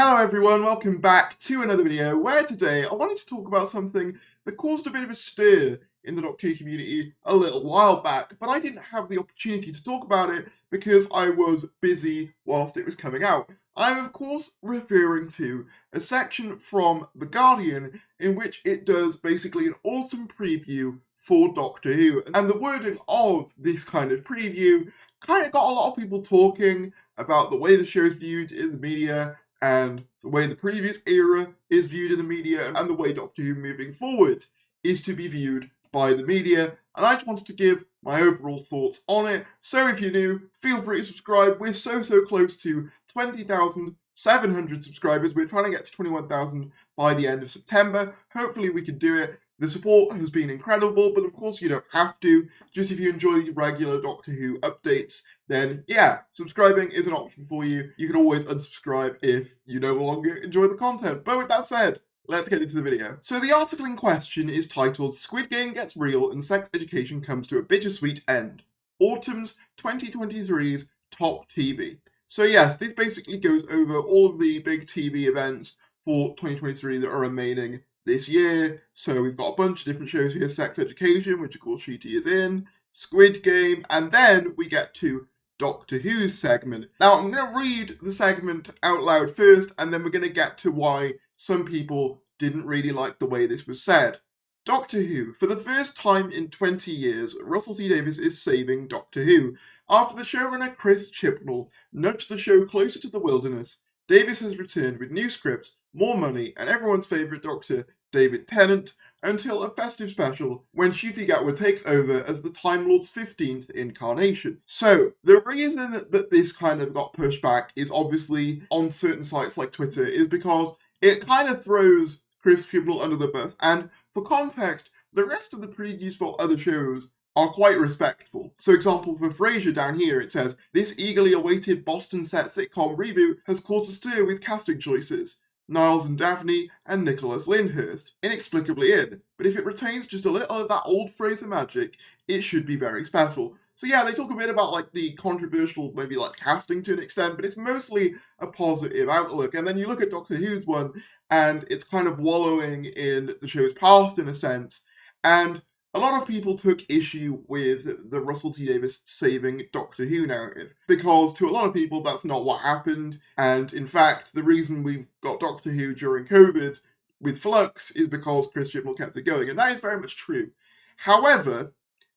Hello everyone, welcome back to another video where today I wanted to talk about something that caused a bit of a stir in the Doctor Who community a little while back, but I didn't have the opportunity to talk about it because I was busy whilst it was coming out. I'm of course referring to a section from The Guardian in which it does basically an autumn preview for Doctor Who, and the wording of this kind of preview kind of got a lot of people talking about the way the show is viewed in the media and the way the previous era is viewed in the media and the way Doctor Who moving forward is to be viewed by the media. And I just wanted to give my overall thoughts on it. So if you're new, feel free to subscribe. We're so close to 20,700 subscribers. We're trying to get to 21,000 by the end of September. Hopefully we can do it. The support has been incredible, but of course you don't have to. Just if you enjoy the regular Doctor Who updates, then yeah, subscribing is an option for you. You can always unsubscribe if you no longer enjoy the content. But with that said, let's get into the video. So the article in question is titled Squid Game Gets Real and Sex Education Comes to a Bittersweet End. Autumn's 2023's Top TV. So yes, this basically goes over all of the big TV events for 2023 that are remaining this year. So we've got a bunch of different shows here. Sex Education, which of course Sheety is in, Squid Game, and then we get to Doctor Who's segment. Now I'm going to read the segment out loud first, and then we're going to get to why some people didn't really like the way this was said. Doctor Who. For the first time in 20 years, Russell T Davies is saving Doctor Who. After the showrunner Chris Chibnall nudged the show closer to the wilderness, Davies has returned with new scripts, more money, and everyone's favourite Doctor, David Tennant, until a festive special when Ncuti Gatwa takes over as the Time Lord's 15th incarnation. So, the reason that this kind of got pushed back is obviously on certain sites like Twitter is because it kind of throws Chris Chibnall under the bus, and for context, the rest of the previews for other shows are quite respectful. So example for Frasier down here, it says, this eagerly awaited Boston set sitcom reboot has caught a stir with casting choices. Niles and Daphne, and Nicholas Lyndhurst, inexplicably in, but if it retains just a little of that old Fraser magic, it should be very special. So yeah, they talk a bit about like the controversial, maybe like casting to an extent, but it's mostly a positive outlook. And then you look at Doctor Who's one, and it's kind of wallowing in the show's past in a sense, and a lot of people took issue with the Russell T Davies saving Doctor Who narrative, because to a lot of people that's not what happened, and in fact the reason we've got Doctor Who during COVID with Flux is because Chris Chibnall kept it going, and that is very much true. However,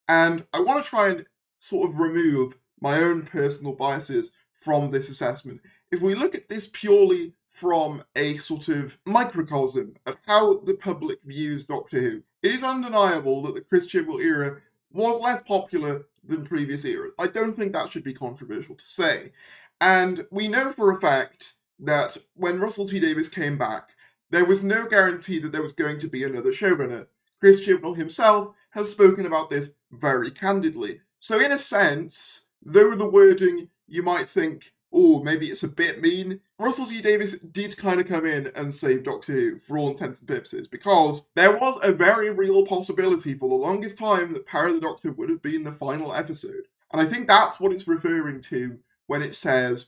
and I want to try and sort of remove my own personal biases from this assessment, if we look at this purely from a sort of microcosm of how the public views Doctor Who, it is undeniable that the Chris Chibnall era was less popular than previous eras. I don't think that should be controversial to say. And we know for a fact that when Russell T Davies came back, there was no guarantee that there was going to be another showrunner. Chris Chibnall himself has spoken about this very candidly. So in a sense, though the wording you might think, oh, maybe it's a bit mean, Russell T Davies did kind of come in and save Doctor Who for all intents and purposes, because there was a very real possibility for the longest time that Power of the Doctor would have been the final episode. And I think that's what it's referring to when it says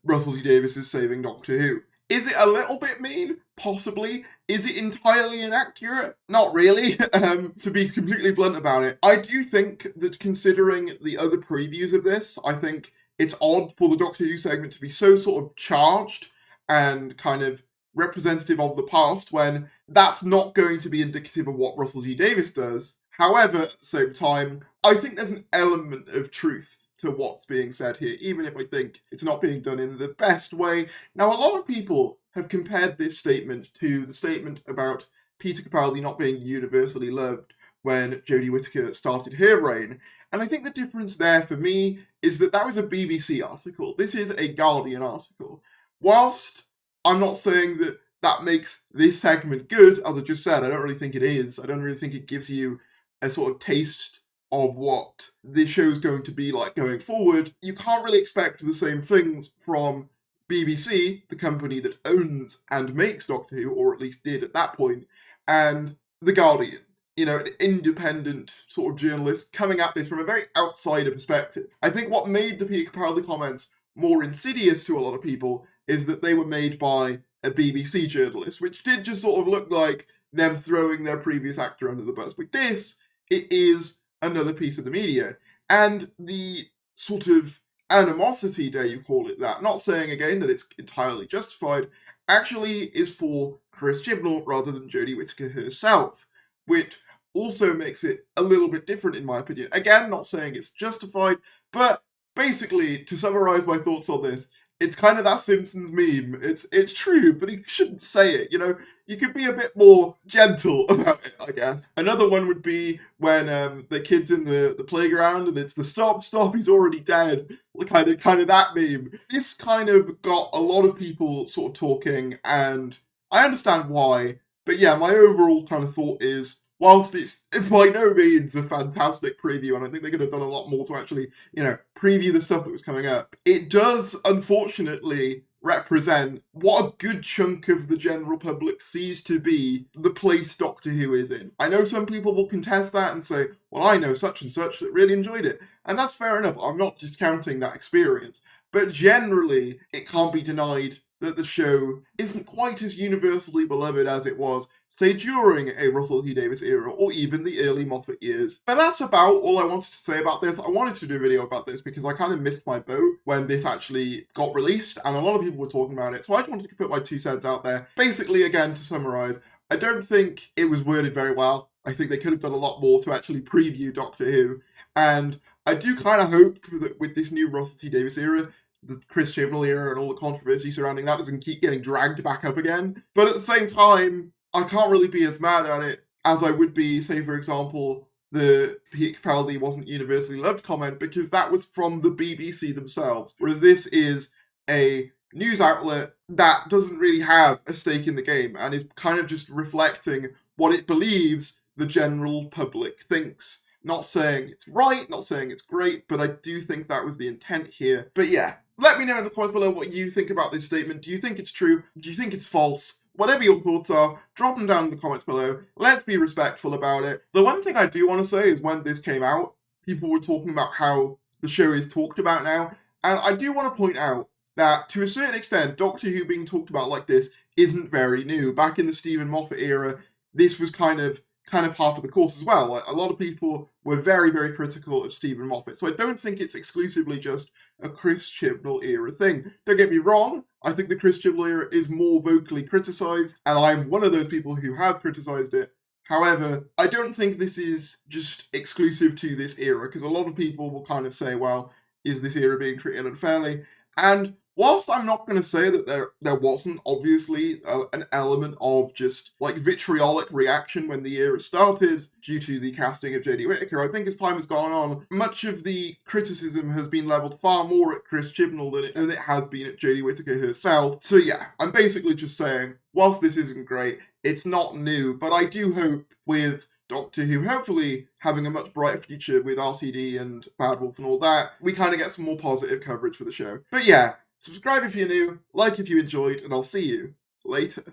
Russell T Davies is saving Doctor Who. Is it a little bit mean? Possibly. Is it entirely inaccurate? Not really, to be completely blunt about it. I do think that considering the other previews of this, I think it's odd for the Doctor Who segment to be so sort of charged and kind of representative of the past when that's not going to be indicative of what Russell T Davies does. However, at the same time, I think there's an element of truth to what's being said here, even if I think it's not being done in the best way. Now, a lot of people have compared this statement to the statement about Peter Capaldi not being universally loved when Jodie Whittaker started her reign. And I think the difference there for me is that that was a BBC article. This is a Guardian article. Whilst I'm not saying that that makes this segment good, as I just said, I don't really think it is. I don't really think it gives you a sort of taste of what this show's going to be like going forward. You can't really expect the same things from BBC, the company that owns and makes Doctor Who, or at least did at that point, and The Guardian. You know, an independent sort of journalist coming at this from a very outsider perspective. I think what made the Peter Capaldi comments more insidious to a lot of people is that they were made by a BBC journalist, which did just sort of look like them throwing their previous actor under the bus. But this, it is another piece of the media. And the sort of animosity, dare you call it that, not saying again that it's entirely justified, actually is for Chris Chibnall rather than Jodie Whittaker herself, which also makes it a little bit different in my opinion. Again, not saying it's justified, but basically, to summarize my thoughts on this, it's kind of that Simpsons meme. It's true, but he shouldn't say it, you know? You could be a bit more gentle about it, I guess. Another one would be when the kid's in the playground and it's the stop, he's already dead. Kind of that meme. This kind of got a lot of people sort of talking, and I understand why, but yeah, my overall kind of thought is, whilst it's by no means a fantastic preview, and I think they could have done a lot more to actually, you know, preview the stuff that was coming up, it does, unfortunately, represent what a good chunk of the general public sees to be the place Doctor Who is in. I know some people will contest that and say, well, I know such and such that really enjoyed it. And that's fair enough. I'm not discounting that experience. But generally, it can't be denied that the show isn't quite as universally beloved as it was, say, during a Russell T Davies era, or even the early Moffat years. But that's about all I wanted to say about this. I wanted to do a video about this because I kind of missed my boat when this actually got released, and a lot of people were talking about it, so I just wanted to put my 2 cents out there. Basically, again, to summarize, I don't think it was worded very well. I think they could have done a lot more to actually preview Doctor Who, and I do kind of hope that with this new Russell T Davies era, the Chris Chibnall era and all the controversy surrounding that doesn't keep getting dragged back up again. But at the same time, I can't really be as mad at it as I would be, say, for example, the Peter Capaldi wasn't universally loved comment, because that was from the BBC themselves. Whereas this is a news outlet that doesn't really have a stake in the game and is kind of just reflecting what it believes the general public thinks. Not saying it's right, not saying it's great, but I do think that was the intent here. But yeah, let me know in the comments below what you think about this statement. Do you think it's true? Do you think it's false? Whatever your thoughts are, drop them down in the comments below. Let's be respectful about it. The one thing I do want to say is when this came out, people were talking about how the show is talked about now. And I do want to point out that, to a certain extent, Doctor Who being talked about like this isn't very new. Back in the Stephen Moffat era, this was kind of half of the course as well. Like, a lot of people were very, very critical of Stephen Moffat, so I don't think it's exclusively just a Chris Chibnall era thing. Don't get me wrong, I think the Chris Chibnall era is more vocally criticised, and I'm one of those people who has criticised it. However, I don't think this is just exclusive to this era, because a lot of people will kind of say, well, is this era being treated unfairly? And whilst I'm not going to say that there wasn't obviously an element of just like vitriolic reaction when the era started due to the casting of Jodie Whittaker, I think as time has gone on, much of the criticism has been levelled far more at Chris Chibnall than it has been at Jodie Whittaker herself. So yeah, I'm basically just saying, whilst this isn't great, it's not new, but I do hope with Doctor Who hopefully having a much brighter future with RTD and Bad Wolf and all that, we kind of get some more positive coverage for the show. But yeah, subscribe if you're new, like if you enjoyed, and I'll see you later.